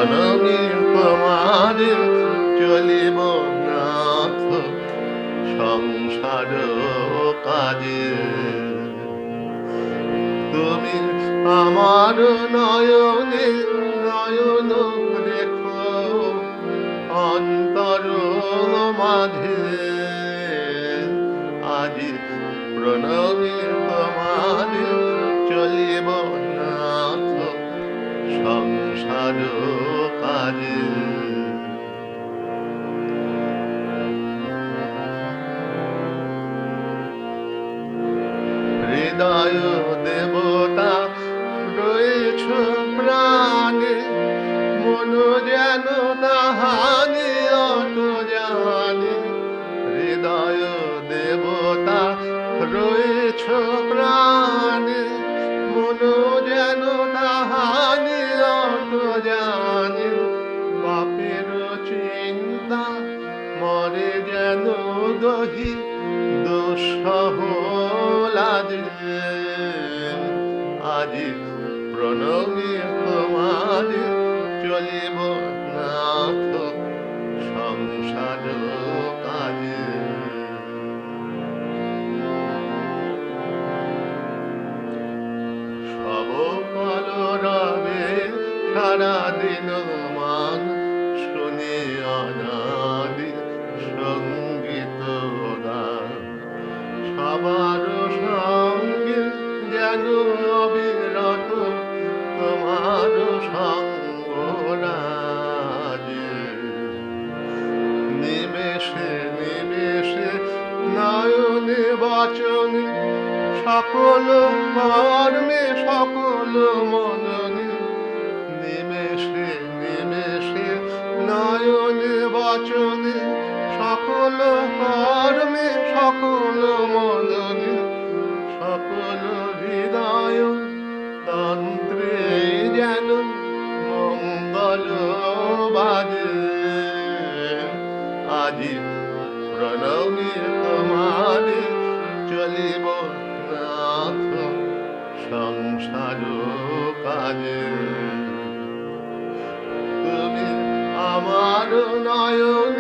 প্রণমী তোমারে চলিব নাথ সংসার কাজে। তুমি আমার নয়নে নয়ন রেখো অন্তর মাঝে। আজি প্রণমী তোমারে চলিব নাথ সংসার কাজে। হৃদয় দেবতা রয়েছ প্রাণে, মন যেন তাহানি অত জানে। হৃদয় দেবতা রয়েছ প্রাণে, মন যেন তাহানি অত জানে। বাপের চিন্তা মরে যেন দহি দুঃসহ লাজে। আজি প্রণমী তোমারে চলিব নাথ সংসার কাজে। সব কলরবে সারা দিন মান শুনি অনাদি সঙ্গীত গান। সবার সঙ্গে যেন অবিরত তোমার সঙ্গরাজে। নিমেষে নিমেষে নয়নে বচনে, সকল কর্মে সকল মননে। নিমেষে নিমেষে নয়নে বচনে, সকল কর্মে সকল মননে। সকল হৃদয় তন্ত্রে যেন মঙ্গল বাজে। আজি প্রণমী তোমারে চলিব নাথ সংসার কাজে। তুমি আমার নয়ন